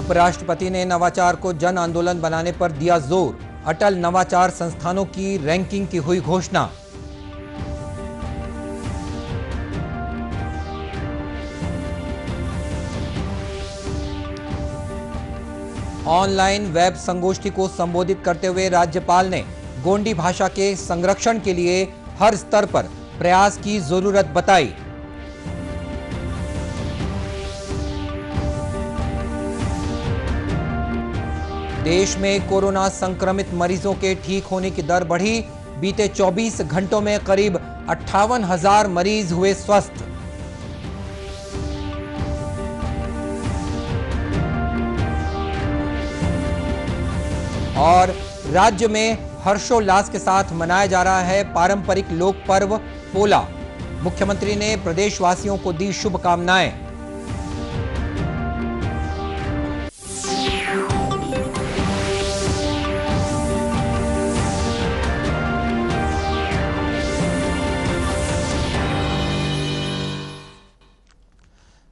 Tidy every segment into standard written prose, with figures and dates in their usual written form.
उपराष्ट्रपति ने नवाचार को जन आंदोलन बनाने पर दिया जोर। अटल नवाचार संस्थानों की रैंकिंग की हुई घोषणा। ऑनलाइन वेब संगोष्ठी को संबोधित करते हुए राज्यपाल ने गोंडी भाषा के संरक्षण के लिए हर स्तर पर प्रयास की जरूरत बताई। देश में कोरोना संक्रमित मरीजों के ठीक होने की दर बढ़ी। बीते 24 घंटों में करीब 58,000 मरीज हुए स्वस्थ। और राज्य में हर्षोल्लास के साथ मनाया जा रहा है पारंपरिक लोक पर्व पोला। मुख्यमंत्री ने प्रदेशवासियों को दी शुभकामनाएं।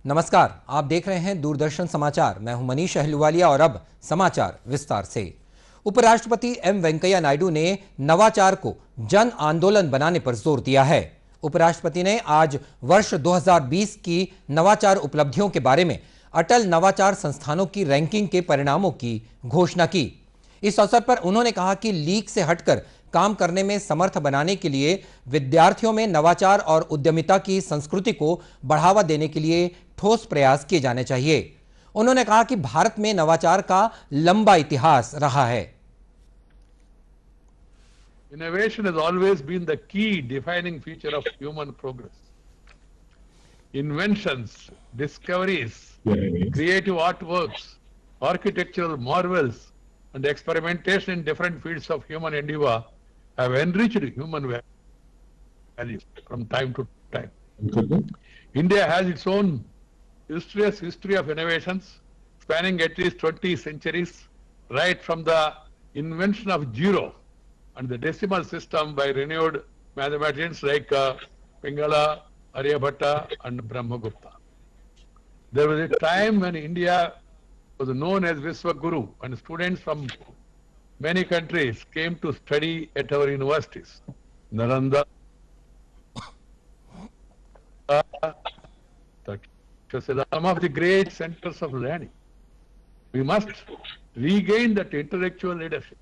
नमस्कार, आप देख रहे हैं दूरदर्शन समाचार। मैं हूं मनीष अहलूवालिया और अब समाचार विस्तार से। उपराष्ट्रपति एम वेंकैया नायडू ने नवाचार को जन आंदोलन बनाने पर जोर दिया है। उपराष्ट्रपति ने आज वर्ष 2020 की नवाचार उपलब्धियों के बारे में अटल नवाचार संस्थानों की रैंकिंग के परिणामों की घोषणा की। इस अवसर पर उन्होंने कहा कि लीक से हटकर काम करने में समर्थ बनाने के लिए विद्यार्थियों में नवाचार और उद्यमिता की संस्कृति को बढ़ावा देने के लिए ठोस प्रयास किए जाने चाहिए। उन्होंने कहा कि भारत में नवाचार का लंबा इतिहास रहा है। Innovation has always been the key defining feature of human progress. Inventions, discoveries, creative artworks, architectural marvels, and experimentation in different fields of human endeavor have enriched human values from time to time. India has its own illustrious history of innovations spanning at least 20 centuries, right from the invention of zero and the decimal system by renowned mathematicians like Pingala, Aryabhatta and Brahmagupta. There was a time when India was known as Viswaguru and students from many countries came to study at our universities. Nalanda, some of the great centers of learning. We must regain that intellectual leadership.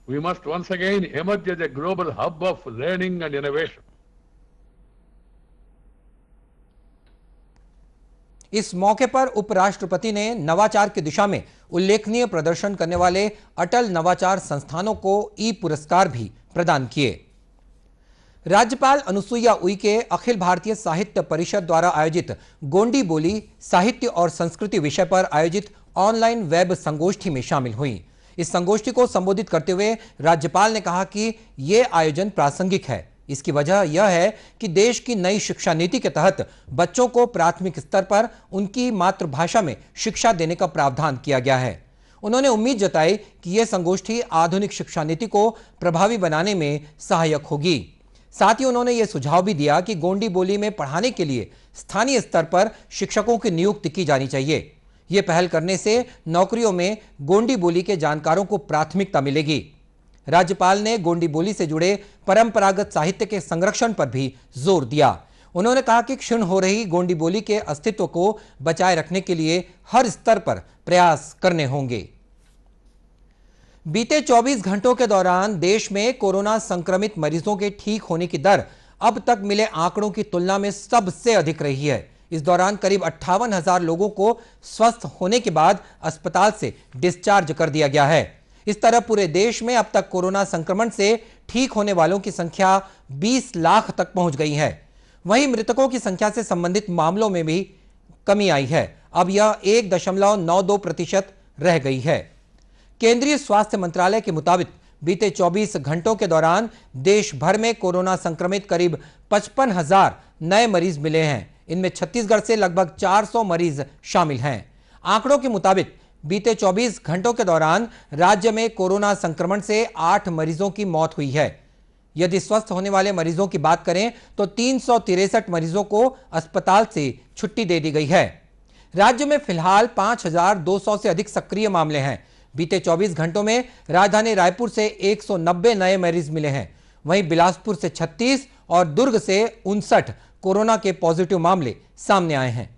We must once again emerge as a global hub of learning and innovation. इस मौके पर उपराष्ट्रपति ने नवाचार की दिशा में उल्लेखनीय प्रदर्शन करने वाले अटल नवाचार संस्थानों को ई पुरस्कार भी प्रदान किए। राज्यपाल अनुसुईया उइके अखिल भारतीय साहित्य परिषद द्वारा आयोजित गोंडी बोली साहित्य और संस्कृति विषय पर आयोजित ऑनलाइन वेब संगोष्ठी में शामिल हुई। इस संगोष्ठी को संबोधित करते हुए राज्यपाल ने कहा कि यह आयोजन प्रासंगिक है। इसकी वजह यह है कि देश की नई शिक्षा नीति के तहत बच्चों को प्राथमिक स्तर पर उनकी मातृभाषा में शिक्षा देने का प्रावधान किया गया है। उन्होंने उम्मीद जताई कि यह संगोष्ठी आधुनिक शिक्षा नीति को प्रभावी बनाने में सहायक होगी। साथ ही उन्होंने यह सुझाव भी दिया कि गोंडी बोली में पढ़ाने के लिए स्थानीय स्तर पर शिक्षकों की नियुक्ति की जानी चाहिए। यह पहल करने से नौकरियों में गोंडी बोली के जानकारों को प्राथमिकता मिलेगी। राज्यपाल ने गोंडी बोली से जुड़े परंपरागत साहित्य के संरक्षण पर भी जोर दिया। उन्होंने कहा कि क्षीण हो रही गोंडी बोली के अस्तित्व को बचाए रखने के लिए हर स्तर पर प्रयास करने होंगे। बीते 24 घंटों के दौरान देश में कोरोना संक्रमित मरीजों के ठीक होने की दर अब तक मिले आंकड़ों की तुलना में सबसे अधिक रही है। इस दौरान करीब 58,000 लोगों को स्वस्थ होने के बाद अस्पताल से डिस्चार्ज कर दिया गया है। इस तरह पूरे देश में अब तक कोरोना संक्रमण से ठीक होने वालों की संख्या 20 लाख तक पहुंच गई है। वहीं मृतकों की संख्या से संबंधित मामलों में भी कमी आई है। अब यह 1.92% रह गई है। केंद्रीय स्वास्थ्य मंत्रालय के मुताबिक बीते 24 घंटों के दौरान देश भर में कोरोना संक्रमित करीब 55,000 नए मरीज मिले हैं। इनमें छत्तीसगढ़ से लगभग 400 मरीज शामिल हैं। आंकड़ों के मुताबिक बीते 24 घंटों के दौरान राज्य में कोरोना संक्रमण से 8 मरीजों की मौत हुई है। यदि स्वस्थ होने वाले मरीजों की बात करें तो 363 मरीजों को अस्पताल से छुट्टी दे दी गई है। राज्य में फिलहाल 5,200 से अधिक सक्रिय मामले हैं। बीते 24 घंटों में राजधानी रायपुर से 190 नए मरीज मिले हैं। वहीं बिलासपुर से 36 और दुर्ग से 59 कोरोना के पॉजिटिव मामले सामने आए हैं।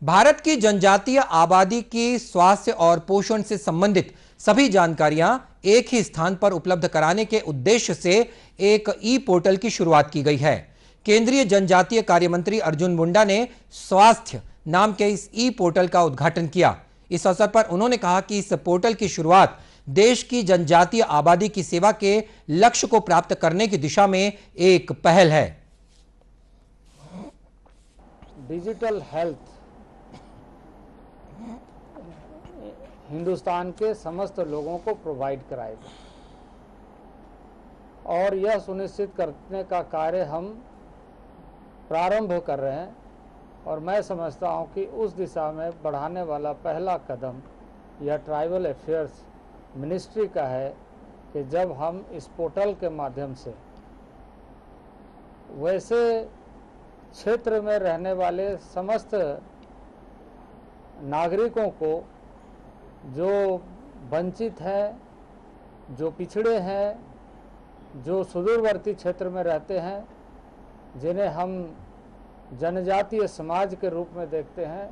भारत की जनजातीय आबादी की स्वास्थ्य और पोषण से संबंधित सभी जानकारियां एक ही स्थान पर उपलब्ध कराने के उद्देश्य से एक ई पोर्टल की शुरुआत की गई है। केंद्रीय जनजातीय कार्य मंत्री अर्जुन मुंडा ने स्वास्थ्य नाम के इस ई पोर्टल का उद्घाटन किया। इस अवसर पर उन्होंने कहा कि इस पोर्टल की शुरुआत देश की जनजातीय आबादी की सेवा के लक्ष्य को प्राप्त करने की दिशा में एक पहल है। डिजिटल हेल्थ हिंदुस्तान के समस्त लोगों को प्रोवाइड कराएगा और यह सुनिश्चित करने का कार्य हम प्रारंभ कर रहे हैं और मैं समझता हूं कि उस दिशा में बढ़ाने वाला पहला कदम यह ट्राइबल अफेयर्स मिनिस्ट्री का है कि जब हम इस पोर्टल के माध्यम से वैसे क्षेत्र में रहने वाले समस्त नागरिकों को जो वंचित हैं, जो पिछड़े हैं, जो सुदूरवर्ती क्षेत्र में रहते हैं, जिन्हें हम जनजातीय समाज के रूप में देखते हैं,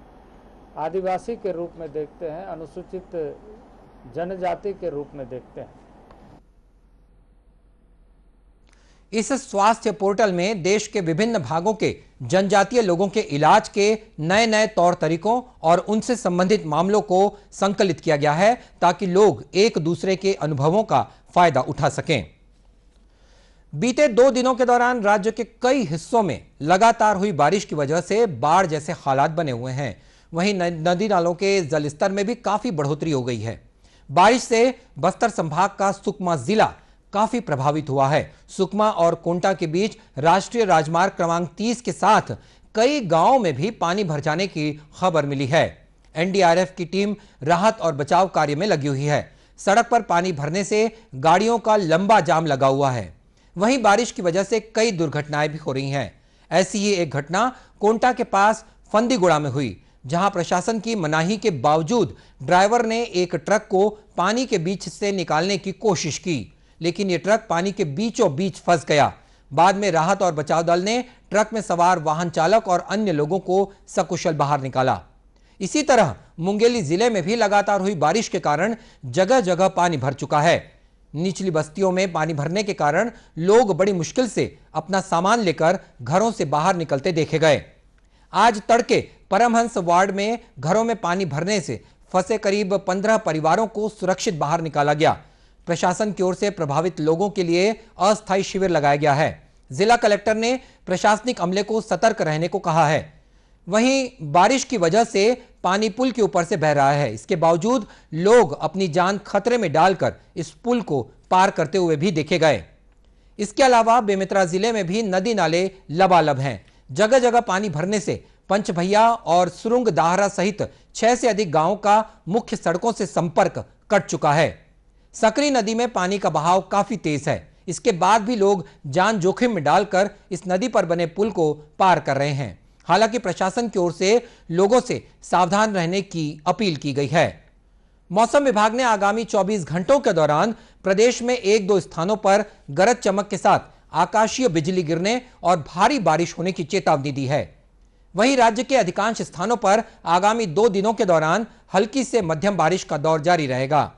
आदिवासी के रूप में देखते हैं, अनुसूचित जनजाति के रूप में देखते हैं। इस स्वास्थ्य पोर्टल में देश के विभिन्न भागों के जनजातीय लोगों के इलाज के नए नए तौर तरीकों और उनसे संबंधित मामलों को संकलित किया गया है ताकि लोग एक दूसरे के अनुभवों का फायदा उठा सकें। बीते 2 दिनों के दौरान राज्य के कई हिस्सों में लगातार हुई बारिश की वजह से बाढ़ जैसे हालात बने हुए हैं। वहीं नदी नालों के जलस्तर में भी काफी बढ़ोतरी हो गई है। बारिश से बस्तर संभाग का सुकमा जिला काफी प्रभावित हुआ है। सुकमा और कोंटा के बीच राष्ट्रीय राजमार्ग क्रमांक 30 के साथ कई गांवों में भी पानी भर जाने की खबर मिली है। एनडीआरएफ की टीम राहत और बचाव कार्य में लगी हुई है। सड़क पर पानी भरने से गाड़ियों का लंबा जाम लगा हुआ है। वहीं बारिश की वजह से कई दुर्घटनाएं भी हो रही हैं। ऐसी ही एक घटना कोंटा के पास फंदीगुड़ा में हुई, जहां प्रशासन की मनाही के बावजूद ड्राइवर ने एक ट्रक को पानी के बीच से निकालने की कोशिश की, लेकिन यह ट्रक पानी के बीचों बीच फंस गया। बाद में राहत और बचाव दल ने ट्रक में सवार वाहन चालक और अन्य लोगों को सकुशल बाहर निकाला। इसी तरह मुंगेली जिले में भी लगातार हुई बारिश के कारण जगह जगह पानी भर चुका है। निचली बस्तियों में पानी भरने के कारण लोग बड़ी मुश्किल से अपना सामान लेकर घरों से बाहर निकलते देखे गए। आज तड़के परमहंस वार्ड में घरों में पानी भरने से फंसे करीब 15 परिवारों को सुरक्षित बाहर निकाला गया। प्रशासन की ओर से प्रभावित लोगों के लिए अस्थायी शिविर लगाया गया है। जिला कलेक्टर ने प्रशासनिक अमले को सतर्क रहने को कहा है। वहीं बारिश की वजह से पानी पुल के ऊपर से बह रहा है। इसके बावजूद लोग अपनी जान खतरे में डालकर इस पुल को पार करते हुए भी देखे गए। इसके अलावा बेमेतरा जिले में भी नदी नाले लबालब हैं। जगह जगह पानी भरने से पंचभैया और सुरुंग दाहरा सहित 6 से अधिक गांवों का मुख्य सड़कों से संपर्क कट चुका है। सकरी नदी में पानी का बहाव काफी तेज है। इसके बाद भी लोग जान जोखिम में डालकर इस नदी पर बने पुल को पार कर रहे हैं। हालांकि प्रशासन की ओर से लोगों से सावधान रहने की अपील की गई है। मौसम विभाग ने आगामी 24 घंटों के दौरान प्रदेश में 1-2 स्थानों पर गरज चमक के साथ आकाशीय बिजली गिरने और भारी बारिश होने की चेतावनी दी है। वहीं राज्य के अधिकांश स्थानों पर आगामी 2 दिनों के दौरान हल्की से मध्यम बारिश का दौर जारी रहेगा।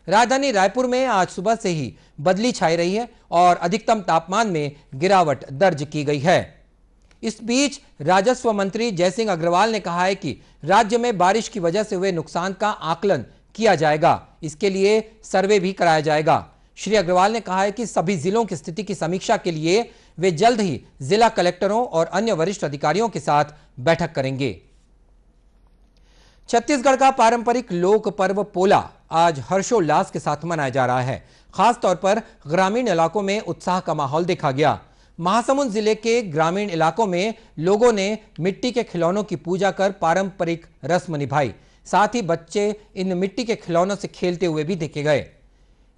राजधानी रायपुर में आज सुबह से ही बदली छाई रही है और अधिकतम तापमान में गिरावट दर्ज की गई है। इस बीच राजस्व मंत्री जयसिंह अग्रवाल ने कहा है कि राज्य में बारिश की वजह से हुए नुकसान का आकलन किया जाएगा। इसके लिए सर्वे भी कराया जाएगा। श्री अग्रवाल ने कहा है कि सभी जिलों की स्थिति की समीक्षा के लिए वे जल्द ही जिला कलेक्टरों और अन्य वरिष्ठ अधिकारियों के साथ बैठक करेंगे। छत्तीसगढ़ का पारंपरिक लोक पर्व पोला आज हर्षोल्लास के साथ मनाया जा रहा है। खास तौर पर ग्रामीण इलाकों में उत्साह का माहौल देखा गया। महासमुंद जिले के ग्रामीण इलाकों में लोगों ने मिट्टी के खिलौनों की पूजा कर पारंपरिक रस्म निभाई। साथ ही बच्चे इन मिट्टी के खिलौनों से खेलते हुए भी देखे गए।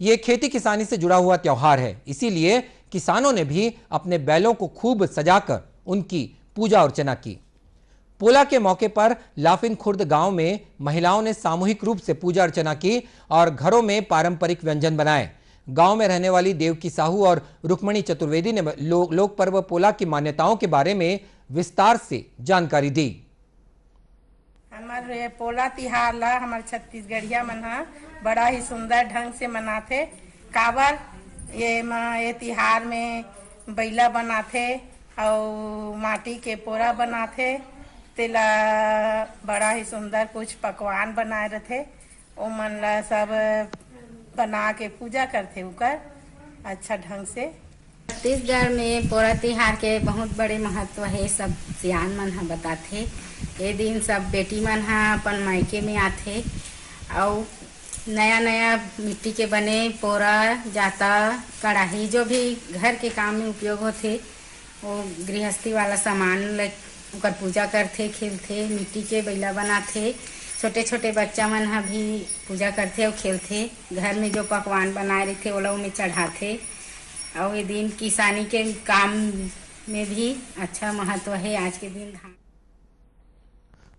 ये खेती किसानी से जुड़ा हुआ त्योहार है, इसीलिए किसानों ने भी अपने बैलों को खूब सजाकर उनकी पूजा अर्चना की। पोला के मौके पर लाफिन खुर्द गांव में महिलाओं ने सामूहिक रूप से पूजा अर्चना की और घरों में पारंपरिक व्यंजन बनाए। गांव में रहने वाली देवकी साहू और रुक्मणी चतुर्वेदी ने लोक पर्व पोला की मान्यताओं के बारे में विस्तार से जानकारी दी। हमारे पोला तिहार ला हमारे छत्तीसगढ़िया मन बड़ा ही सुंदर ढंग से मनाथे। काबर ये तिहार में बैला बनाथे और माटी के पोरा बनाथे, तेला बड़ा ही सुंदर कुछ पकवान बनाए रहथे। ओ मन ला सब बना के पूजा करथे उकर अच्छा ढंग से। छत्तीसगढ़ में पोरा तिहार के बहुत बड़े महत्व है। सब सियान मन ह बताथे। ये दिन सब बेटी मन ह अपन मायके में आथे और नया नया मिट्टी के बने पोरा जाता कढ़ाई जो भी घर के काम में उपयोग होथे वो गृहस्थी वाला सामान ओकर पूजा करथे, खेलथे, मिट्टी के बैला बनाथे। छोटे छोटे बच्चा मन ह भी पूजा करथे और खेलथे। घर में जो पकवान बनाए रहथे ओला में चढ़ाथे और ये दिन किसानी के काम में भी अच्छा महत्व है। आज के दिन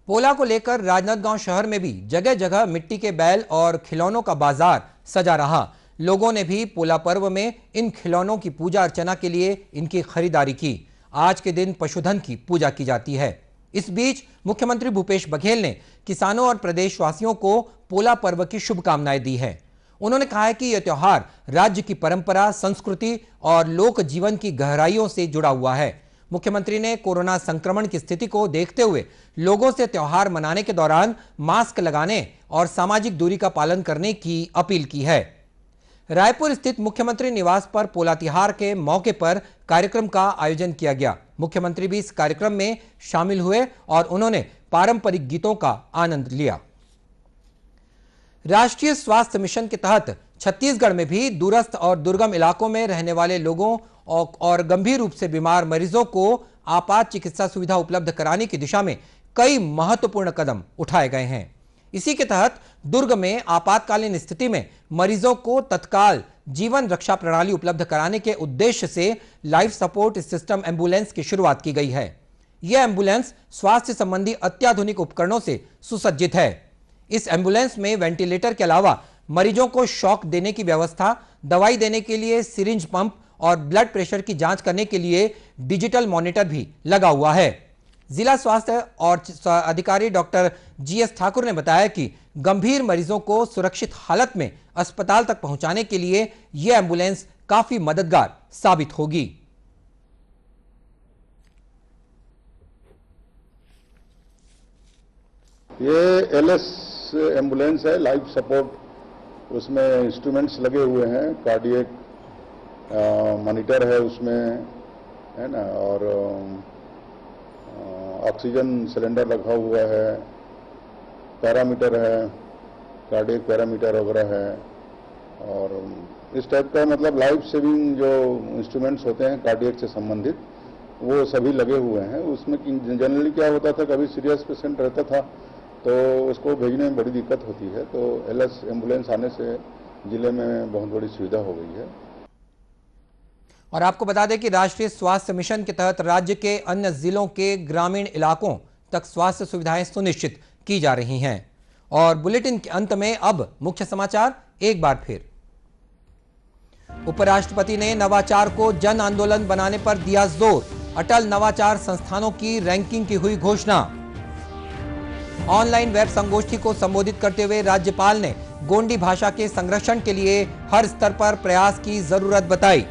पोला को लेकर राजनांदगांव शहर में भी जगह जगह मिट्टी के बैल और खिलौनों का बाजार सजा रहा। लोगों ने भी पोला पर्व में इन खिलौनों की पूजा अर्चना के लिए इनकी खरीदारी की। आज के दिन पशुधन की पूजा की जाती है। इस बीच मुख्यमंत्री भूपेश बघेल ने किसानों और प्रदेशवासियों को पोला पर्व की शुभकामनाएं दी है। उन्होंने कहा है कि यह त्योहार राज्य की परंपरा, संस्कृति और लोक जीवन की गहराइयों से जुड़ा हुआ है। मुख्यमंत्री ने कोरोना संक्रमण की स्थिति को देखते हुए लोगों से त्योहार मनाने के दौरान मास्क लगाने और सामाजिक दूरी का पालन करने की अपील की है। रायपुर स्थित मुख्यमंत्री निवास पर पोला तिहार के मौके पर कार्यक्रम का आयोजन किया गया। मुख्यमंत्री भी इस कार्यक्रम में शामिल हुए और उन्होंने पारंपरिक गीतों का आनंद लिया। राष्ट्रीय स्वास्थ्य मिशन के तहत छत्तीसगढ़ में भी दूरस्थ और दुर्गम इलाकों में रहने वाले लोगों और गंभीर रूप से बीमार मरीजों को आपात चिकित्सा सुविधा उपलब्ध कराने की दिशा में कई महत्वपूर्ण कदम उठाए गए हैं। इसी के तहत दुर्ग में आपातकालीन स्थिति में मरीजों को तत्काल जीवन रक्षा प्रणाली उपलब्ध कराने के उद्देश्य से लाइफ सपोर्ट सिस्टम एम्बुलेंस की शुरुआत की गई है। यह एम्बुलेंस स्वास्थ्य संबंधी अत्याधुनिक उपकरणों से सुसज्जित है। इस एम्बुलेंस में वेंटिलेटर के अलावा मरीजों को शॉक देने की व्यवस्था, दवाई देने के लिए सिरिंज पंप और ब्लड प्रेशर की जांच करने के लिए डिजिटल मॉनिटर भी लगा हुआ है। जिला स्वास्थ्य और अधिकारी डॉक्टर जीएस ठाकुर ने बताया कि गंभीर मरीजों को सुरक्षित हालत में अस्पताल तक पहुंचाने के लिए यह एम्बुलेंस काफी मददगार साबित होगी। ये एलएस एम्बुलेंस है, लाइफ सपोर्ट। उसमें इंस्ट्रूमेंट्स लगे हुए हैं, कार्डियक मॉनिटर है उसमें, है ना, और ऑक्सीजन सिलेंडर रखा हुआ है, पैरामीटर है, कार्डियक पैरामीटर वगैरह है। और इस टाइप का मतलब लाइफ सेविंग जो इंस्ट्रूमेंट्स होते हैं कार्डियक से संबंधित, वो सभी लगे हुए हैं। उसमें जनरली क्या होता था, कभी सीरियस पेशेंट रहता था तो उसको भेजने में बड़ी दिक्कत होती है। तो एलएस एम्बुलेंस आने से जिले में बहुत बड़ी सुविधा हो गई है। और आपको बता दें कि राष्ट्रीय स्वास्थ्य मिशन के तहत राज्य के अन्य जिलों के ग्रामीण इलाकों तक स्वास्थ्य सुविधाएं सुनिश्चित की जा रही हैं। और बुलेटिन के अंत में अब मुख्य समाचार एक बार फिर। उपराष्ट्रपति ने नवाचार को जन आंदोलन बनाने पर दिया जोर। अटल नवाचार संस्थानों की रैंकिंग की हुई घोषणा। ऑनलाइन वेब संगोष्ठी को संबोधित करते हुए राज्यपाल ने गोंडी भाषा के संरक्षण के लिए हर स्तर पर प्रयास की जरूरत बताई।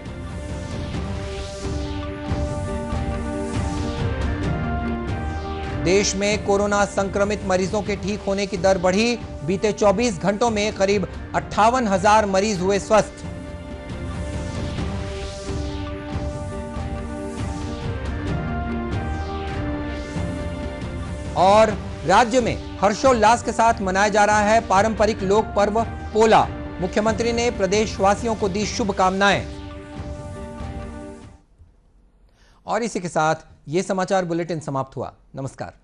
देश में कोरोना संक्रमित मरीजों के ठीक होने की दर बढ़ी। बीते 24 घंटों में करीब 58,000 मरीज हुए स्वस्थ। और राज्य में हर्षोल्लास के साथ मनाया जा रहा है पारंपरिक लोक पर्व पोला। मुख्यमंत्री ने प्रदेशवासियों को दी शुभकामनाएं। और इसी के साथ ये समाचार बुलेटिन समाप्त हुआ। नमस्कार।